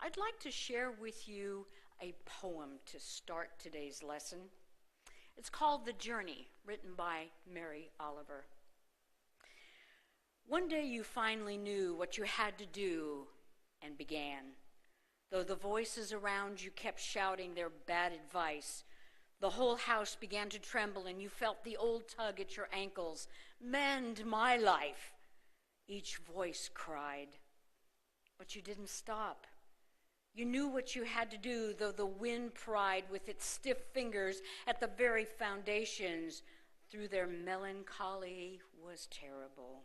I'd like to share with you a poem to start today's lesson. It's called The Journey, written by Mary Oliver. One day you finally knew what you had to do and began. Though the voices around you kept shouting their bad advice, the whole house began to tremble and you felt the old tug at your ankles. Mend my life, each voice cried. But you didn't stop. You knew what you had to do, though the wind pried with its stiff fingers at the very foundations. Through their melancholy was terrible.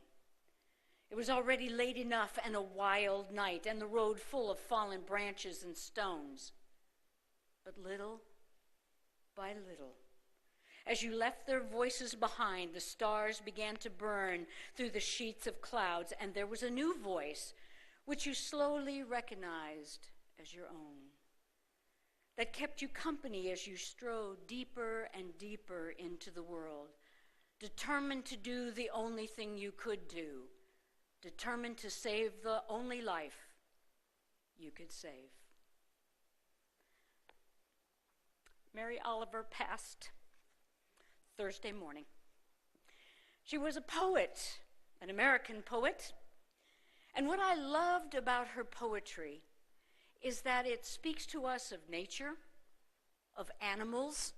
It was already late enough and a wild night, and the road full of fallen branches and stones. But little by little, as you left their voices behind, the stars began to burn through the sheets of clouds, and there was a new voice, which you slowly recognized as your own, that kept you company as you strode deeper and deeper into the world, determined to do the only thing you could do, determined to save the only life you could save. Mary Oliver passed Thursday morning. She was a poet, an American poet, and what I loved about her poetry is that it speaks to us of nature, of animals.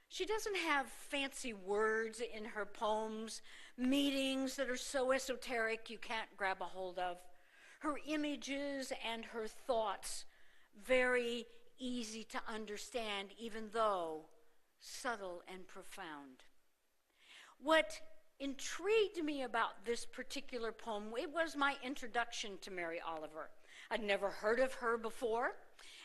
She doesn't have fancy words in her poems, meanings that are so esoteric you can't grab a hold of. Her images and her thoughts, very easy to understand, even though subtle and profound. What intrigued me about this particular poem, it was my introduction to Mary Oliver. I'd never heard of her before,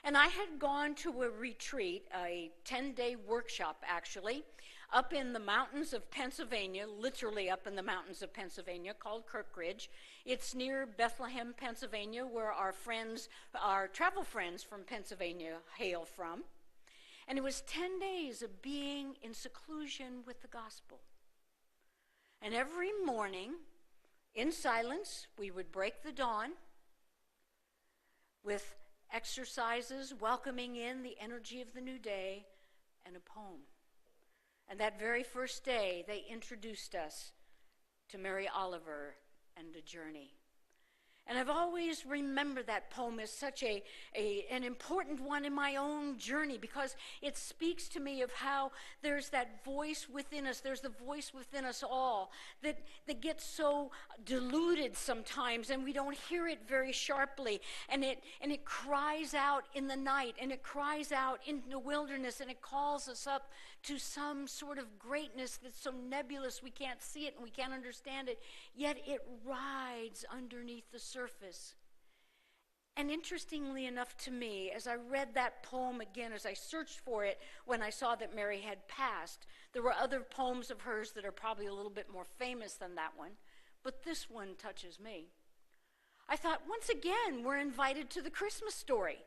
and I had gone to a retreat, a 10-day workshop actually, up in the mountains of Pennsylvania, literally up in the mountains of Pennsylvania, called Kirkridge. It's near Bethlehem, Pennsylvania, where our travel friends from Pennsylvania hail from. And it was 10 days of being in seclusion with the gospel. And every morning, in silence, we would break the dawn with exercises welcoming in the energy of the new day and a poem. And that very first day, they introduced us to Mary Oliver and a journey. And I've always remembered that poem as such an important one in my own journey, because it speaks to me of how there's that voice within us, there's the voice within us all that gets so diluted sometimes and we don't hear it very sharply, and it cries out in the night, and it cries out in the wilderness, and it calls us up to some sort of greatness that's so nebulous we can't see it and we can't understand it, yet it rides underneath the surface. And interestingly enough to me, as I read that poem again, as I searched for it when I saw that Mary had passed, there were other poems of hers that are probably a little bit more famous than that one, but this one touches me. I thought, once again, we're invited to the Christmas story.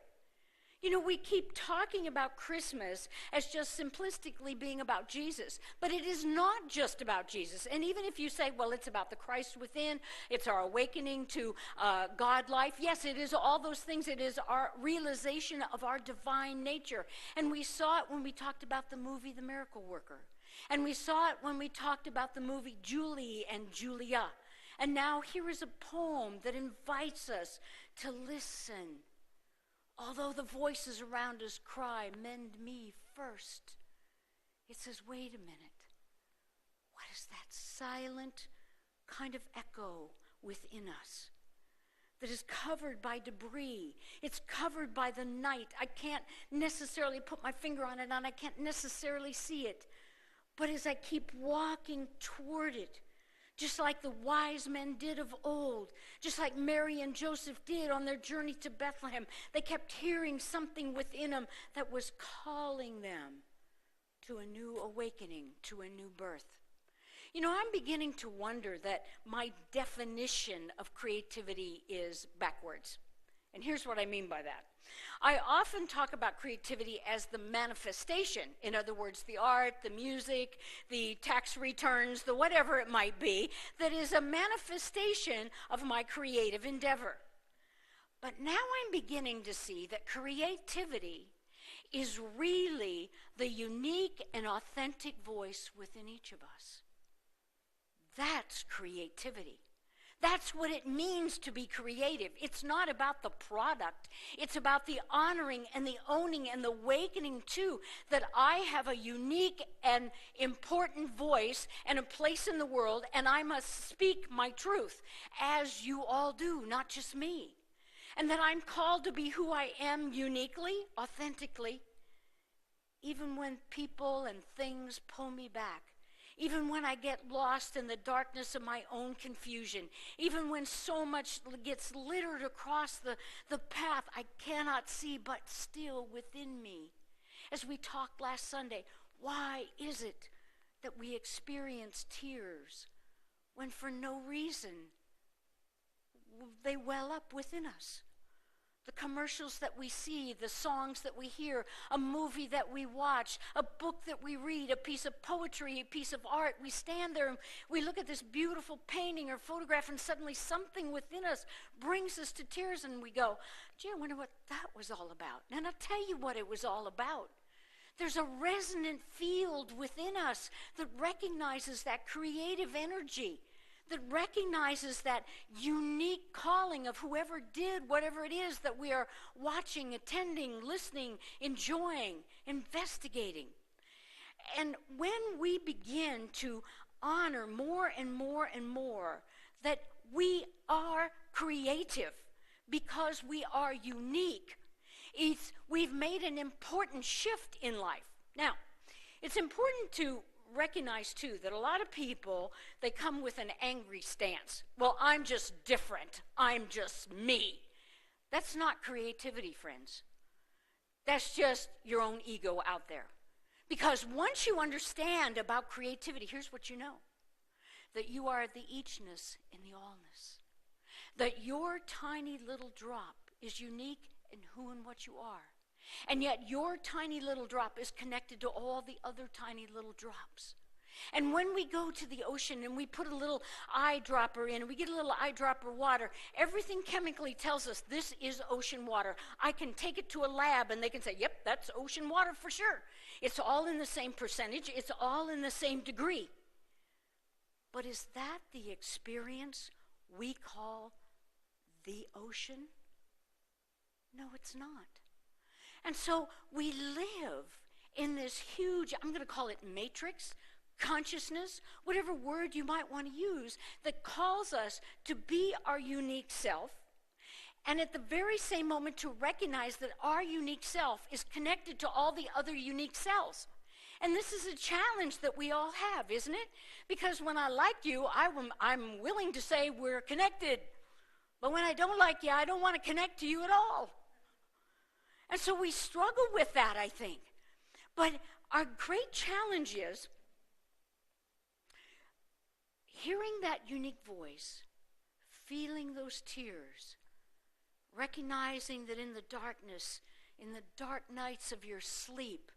You know, we keep talking about Christmas as just simplistically being about Jesus, but it is not just about Jesus. And even if you say, well, it's about the Christ within, it's our awakening to God life, yes, it is all those things. It is our realization of our divine nature. And we saw it when we talked about the movie The Miracle Worker. And we saw it when we talked about the movie Julie and Julia. And now here is a poem that invites us to listen. Although the voices around us cry, mend me first, it says, wait a minute. What is that silent kind of echo within us that is covered by debris? It's covered by the night. I can't necessarily put my finger on it, and I can't necessarily see it. But as I keep walking toward it, just like the wise men did of old, just like Mary and Joseph did on their journey to Bethlehem, they kept hearing something within them that was calling them to a new awakening, to a new birth. You know, I'm beginning to wonder that my definition of creativity is backwards. And here's what I mean by that. I often talk about creativity as the manifestation. In other words, the art, the music, the tax returns, the whatever it might be, that is a manifestation of my creative endeavor. But now I'm beginning to see that creativity is really the unique and authentic voice within each of us. That's creativity. That's what it means to be creative. It's not about the product. It's about the honoring and the owning and the awakening too that I have a unique and important voice and a place in the world, and I must speak my truth, as you all do, not just me. And that I'm called to be who I am uniquely, authentically, even when people and things pull me back. Even when I get lost in the darkness of my own confusion, even when so much gets littered across the path I cannot see but still within me. As we talked last Sunday, why is it that we experience tears when for no reason they well up within us? The commercials that we see, the songs that we hear, a movie that we watch, a book that we read, a piece of poetry, a piece of art. We stand there and we look at this beautiful painting or photograph, and suddenly something within us brings us to tears, and we go, gee, I wonder what that was all about. And I'll tell you what it was all about. There's a resonant field within us that recognizes that creative energy, that recognizes that unique calling of whoever did whatever it is that we are watching, attending, listening, enjoying, investigating. And when we begin to honor more and more and more that we are creative because we are unique, we've made an important shift in life. Now, it's important to recognize too that a lot of people, they come with an angry stance. Well, I'm just different. I'm just me. That's not creativity, friends. That's just your own ego out there. Because once you understand about creativity, here's what you know. That you are the eachness in the allness. That your tiny little drop is unique in who and what you are. And yet your tiny little drop is connected to all the other tiny little drops. And when we go to the ocean and we put a little eyedropper in and we get a little eyedropper water, everything chemically tells us this is ocean water. I can take it to a lab and they can say, yep, that's ocean water for sure. It's all in the same percentage. It's all in the same degree. But is that the experience we call the ocean? No, it's not. And so we live in this huge, I'm going to call it matrix, consciousness, whatever word you might want to use, that calls us to be our unique self, and at the very same moment to recognize that our unique self is connected to all the other unique selves. And this is a challenge that we all have, isn't it? Because when I like you, I'm willing to say we're connected. But when I don't like you, I don't want to connect to you at all. And so we struggle with that, I think. But our great challenge is hearing that unique voice, feeling those tears, recognizing that in the darkness, in the dark nights of your sleep,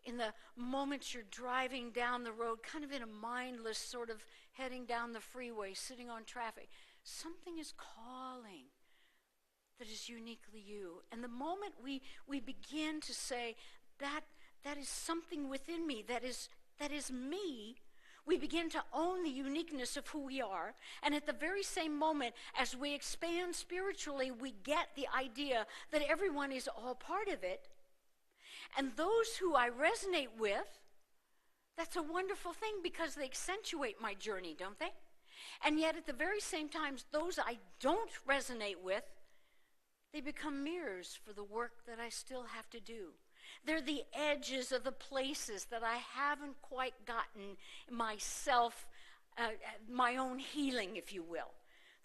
in the moments you're driving down the road, kind of in a mindless sort of heading down the freeway, sitting on traffic, something is calling that is uniquely you. And the moment we begin to say, that is something within me, that is me, we begin to own the uniqueness of who we are. And at the very same moment, as we expand spiritually, we get the idea that everyone is all part of it. And those who I resonate with, that's a wonderful thing because they accentuate my journey, don't they? And yet at the very same time, those I don't resonate with, they become mirrors for the work that I still have to do. They're the edges of the places that I haven't quite gotten myself, my own healing, if you will.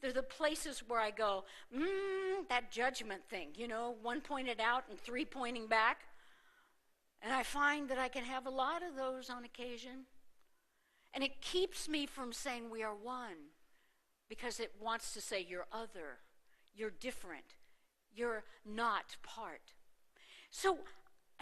They're the places where I go, that judgment thing, one pointed out and three pointing back. And I find that I can have a lot of those on occasion. And it keeps me from saying we are one, because it wants to say you're other, you're different, you're not part. So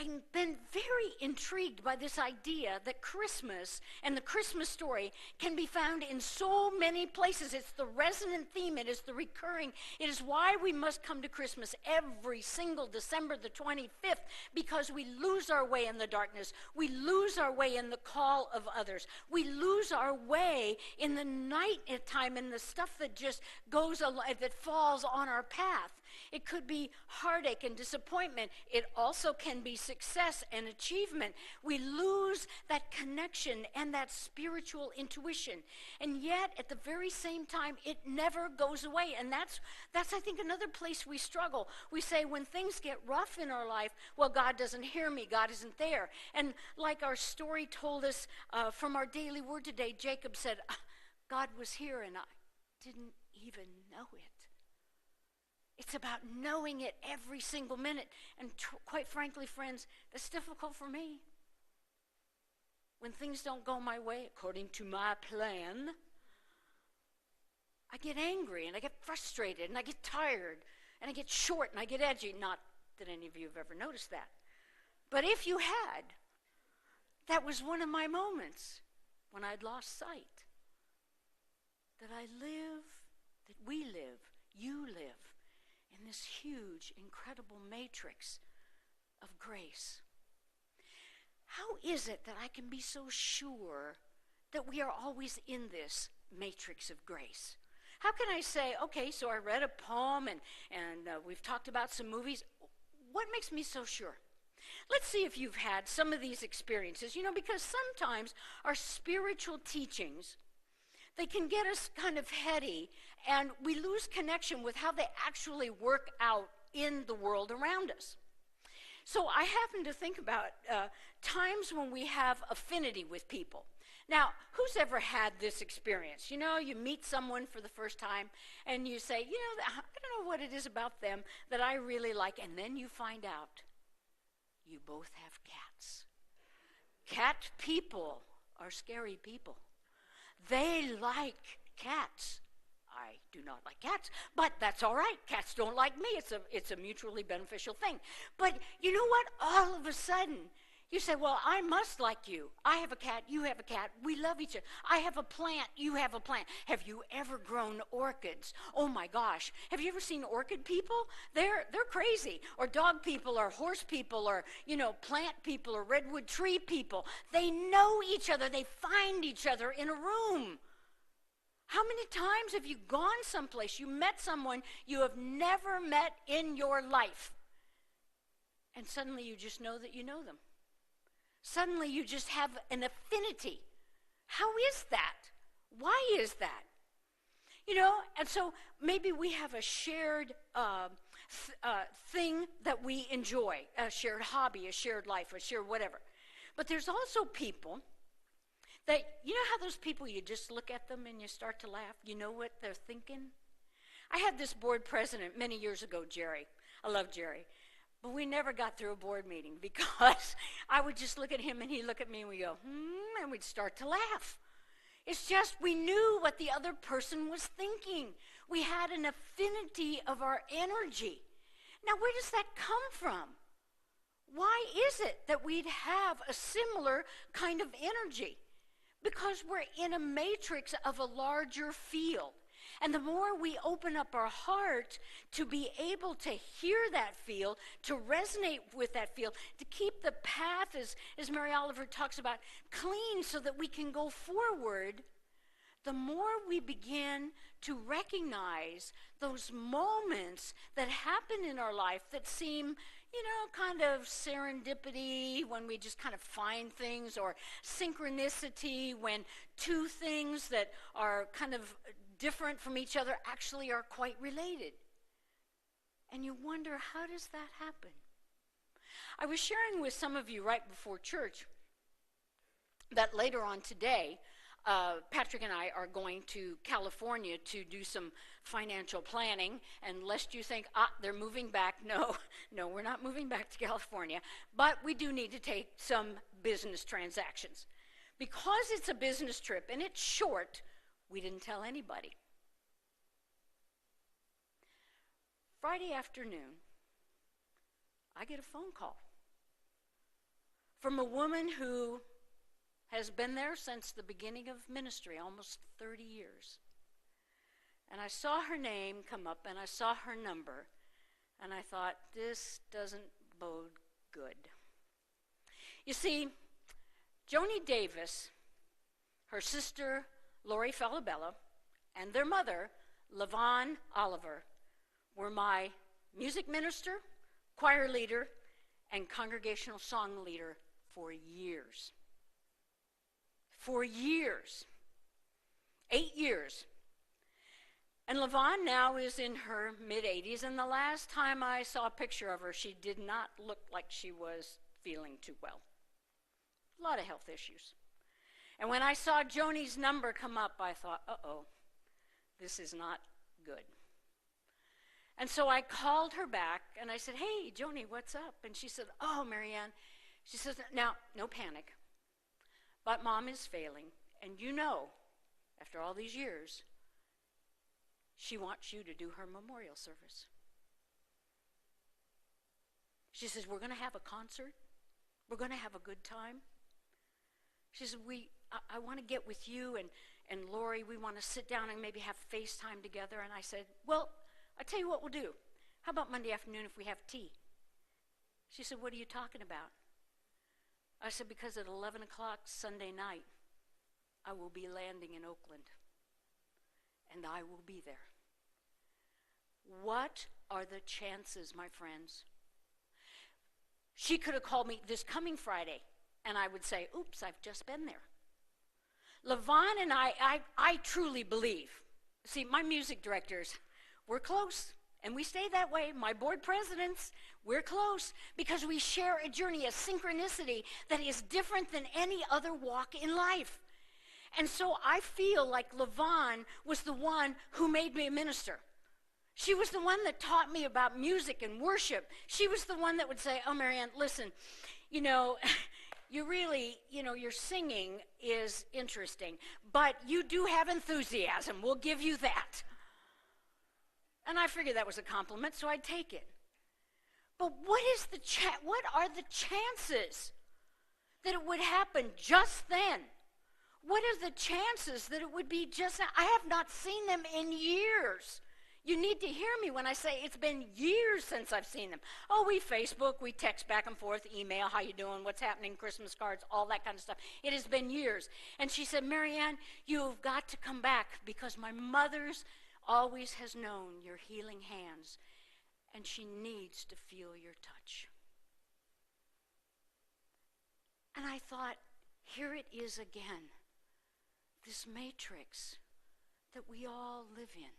and been very intrigued by this idea that Christmas and the Christmas story can be found in so many places. It's the resonant theme. It is the recurring. It is why we must come to Christmas every single December the 25th, because we lose our way in the darkness. We lose our way in the call of others. We lose our way in the night at time and the stuff that just that falls on our path. It could be heartache and disappointment. It also can be success and achievement. We lose that connection and that spiritual intuition. And yet, at the very same time, it never goes away. And that's I think, another place we struggle. We say when things get rough in our life, well, God doesn't hear me. God isn't there. And like our story told us from our daily word today, Jacob said, God was here and I didn't even know it. It's about knowing it every single minute. And quite frankly, friends, that's difficult for me. When things don't go my way according to my plan, I get angry and I get frustrated and I get tired and I get short and I get edgy. Not that any of you have ever noticed that. But if you had, that was one of my moments when I'd lost sight. That I live, that we live, you live, in this huge, incredible matrix of grace. How is it that I can be so sure that we are always in this matrix of grace? How can I say, okay, so I read a poem and we've talked about some movies. What makes me so sure? Let's see if you've had some of these experiences, because sometimes our spiritual teachings, they can get us kind of heady, and we lose connection with how they actually work out in the world around us. So I happen to think about times when we have affinity with people. Now, who's ever had this experience? You meet someone for the first time, and you say, I don't know what it is about them that I really like, and then you find out you both have cats. Cat people are scary people. They like cats. I do not like cats, but that's all right. Cats don't like me. It's a mutually beneficial thing. But you know what? All of a sudden, you say, well, I must like you. I have a cat. You have a cat. We love each other. I have a plant. You have a plant. Have you ever grown orchids? Oh, my gosh. Have you ever seen orchid people? They're crazy. Or dog people or horse people or, plant people or redwood tree people. They know each other. They find each other in a room. How many times have you gone someplace, you met someone you have never met in your life, and suddenly you just know that you know them? Suddenly you just have an affinity. How is that? Why is that? And so maybe we have a shared thing that we enjoy, a shared hobby, a shared life, a shared whatever. But there's also people that, how those people, you just look at them and you start to laugh. You know what they're thinking? I had this board president many years ago, Jerry. I love Jerry. But we never got through a board meeting because I would just look at him and he'd look at me and we'd go, and we'd start to laugh. It's just we knew what the other person was thinking. We had an affinity of our energy. Now, where does that come from? Why is it that we'd have a similar kind of energy? Because we're in a matrix of a larger field. And the more we open up our heart to be able to hear that field, to resonate with that field, to keep the path, as Mary Oliver talks about, clean so that we can go forward, the more we begin to recognize those moments that happen in our life that seem, kind of serendipity, when we just kind of find things, or synchronicity, when two things that are kind of different from each other actually are quite related. And you wonder, how does that happen? I was sharing with some of you right before church that later on today, Patrick and I are going to California to do some financial planning, and lest you think, they're moving back. No, we're not moving back to California, but we do need to take some business transactions. Because it's a business trip and it's short, we didn't tell anybody. Friday afternoon, I get a phone call from a woman who has been there since the beginning of ministry, almost 30 years. And I saw her name come up, and I saw her number, and I thought, this doesn't bode good. You see, Joni Davis, her sister, Lori Falabella, and their mother, LaVon Oliver, were my music minister, choir leader, and congregational song leader for years. For years. 8 years. And LaVon now is in her mid-80s, and the last time I saw a picture of her, she did not look like she was feeling too well. A lot of health issues. And when I saw Joni's number come up, I thought, uh-oh, this is not good. And so I called her back, and I said, hey, Joni, what's up? And she said, oh, Marianne. She says, now, no panic, but Mom is failing, and you know, after all these years, she wants you to do her memorial service. She says, we're going to have a concert. We're going to have a good time. She said, I want to get with you and Lori. We want to sit down and maybe have FaceTime together. And I said, well, I'll tell you what we'll do. How about Monday afternoon if we have tea? She said, what are you talking about? I said, because at 11 o'clock Sunday night, I will be landing in Oakland, and I will be there. What are the chances, my friends? She could have called me this coming Friday, and I would say, oops, I've just been there. LaVon and I truly believe, see, my music directors, we're close, and we stay that way. My board presidents, we're close, because we share a journey, a synchronicity that is different than any other walk in life. And so I feel like LaVon was the one who made me a minister. She was the one that taught me about music and worship. She was the one that would say, oh, Marianne, listen, you know, you really, you know, your singing is interesting, but you do have enthusiasm. We'll give you that. And I figured that was a compliment, so I'd take it. But what are the chances that it would happen just then? What are the chances that it would be just now? I have not seen them in years. You need to hear me when I say it's been years since I've seen them. Oh, we Facebook, we text back and forth, email, how you doing, what's happening, Christmas cards, all that kind of stuff. It has been years. And she said, Marianne, you've got to come back because my mother's always has known your healing hands, and she needs to feel your touch. And I thought, here it is again, this matrix that we all live in.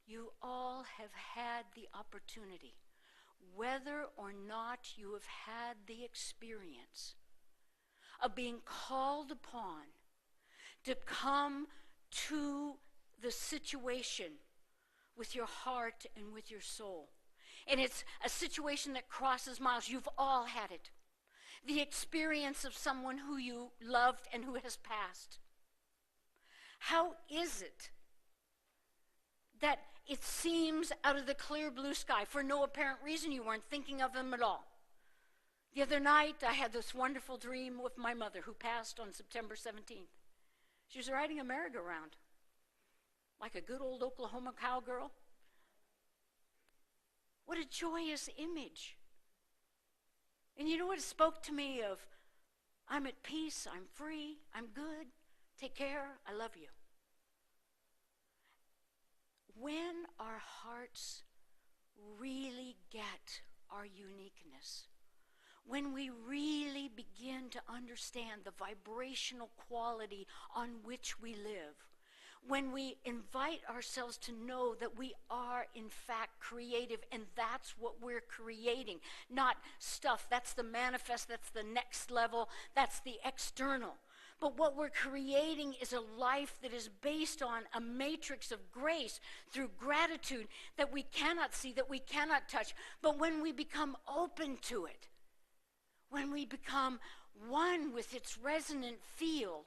You all have had the opportunity, whether or not you have had the experience of being called upon to come to the situation with your heart and with your soul. And it's a situation that crosses miles. You've all had it. The experience of someone who you loved and who has passed. How is it that it seems out of the clear blue sky, for no apparent reason you weren't thinking of them at all? The other night, I had this wonderful dream with my mother who passed on September 17th. She was riding a merry-go-round, like a good old Oklahoma cowgirl. What a joyous image. And you know what? It spoke to me of, I'm at peace, I'm free, I'm good, take care, I love you. When our hearts really get our uniqueness, when we really begin to understand the vibrational quality on which we live, when we invite ourselves to know that we are in fact creative, and that's what we're creating, not stuff, that's the manifest, that's the next level, that's the external. But what we're creating is a life that is based on a matrix of grace through gratitude that we cannot see, that we cannot touch. But when we become open to it, when we become one with its resonant field,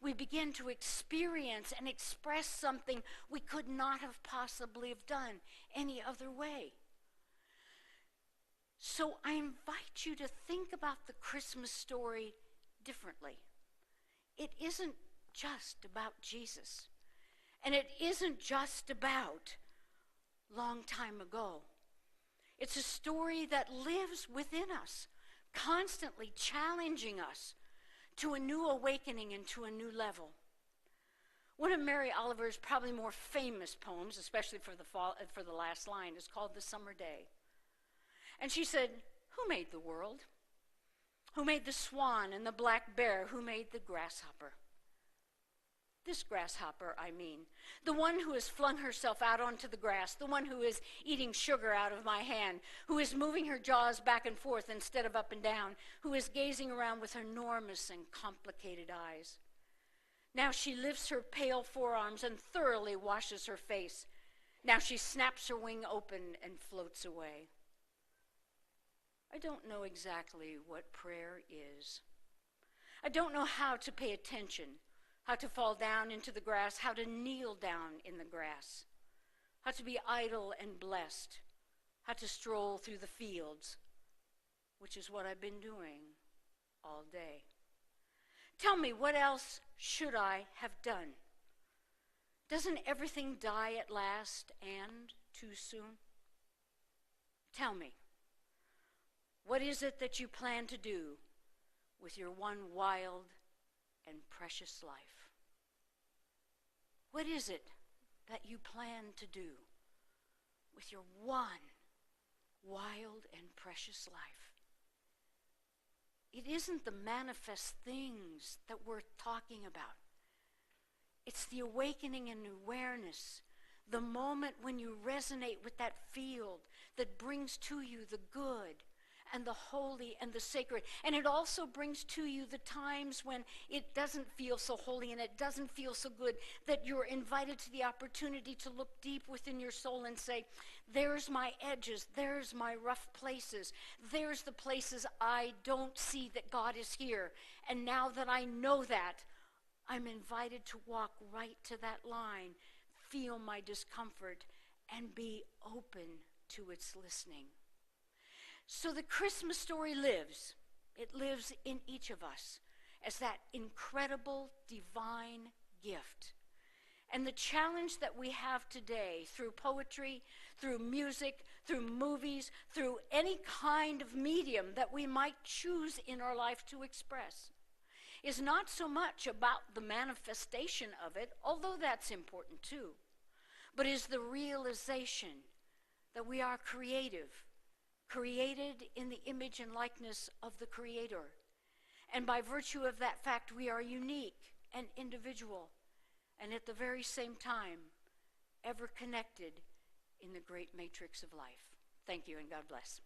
we begin to experience and express something we could not have possibly have done any other way. So I invite you to think about the Christmas story differently. It isn't just about Jesus. And it isn't just about long time ago. It's a story that lives within us, constantly challenging us to a new awakening and to a new level. One of Mary Oliver's probably more famous poems, especially for the last line, is called The Summer Day. And she said, "Who made the world? Who made the swan and the black bear? Who made the grasshopper?" This grasshopper, I mean, the one who has flung herself out onto the grass, the one who is eating sugar out of my hand, who is moving her jaws back and forth instead of up and down, who is gazing around with enormous and complicated eyes. Now she lifts her pale forearms and thoroughly washes her face. Now she snaps her wing open and floats away. I don't know exactly what prayer is. I don't know how to pay attention, how to fall down into the grass, how to kneel down in the grass, how to be idle and blessed, how to stroll through the fields, which is what I've been doing all day. Tell me, what else should I have done? Doesn't everything die at last and too soon? Tell me, what is it that you plan to do with your one wild and precious life? What is it that you plan to do with your one wild and precious life? It isn't the manifest things that we're talking about. It's the awakening and awareness, the moment when you resonate with that field that brings to you the good and the holy and the sacred. And it also brings to you the times when it doesn't feel so holy and it doesn't feel so good, that you're invited to the opportunity to look deep within your soul and say, there's my edges, there's my rough places, there's the places I don't see that God is here. And now that I know that, I'm invited to walk right to that line, feel my discomfort, and be open to its listening. So the Christmas story lives. It lives in each of us as that incredible divine gift. And the challenge that we have today through poetry, through music, through movies, through any kind of medium that we might choose in our life to express, is not so much about the manifestation of it, although that's important too, but is the realization that we are created in the image and likeness of the Creator. And by virtue of that fact, we are unique and individual, and at the very same time, ever connected in the great matrix of life. Thank you, and God bless.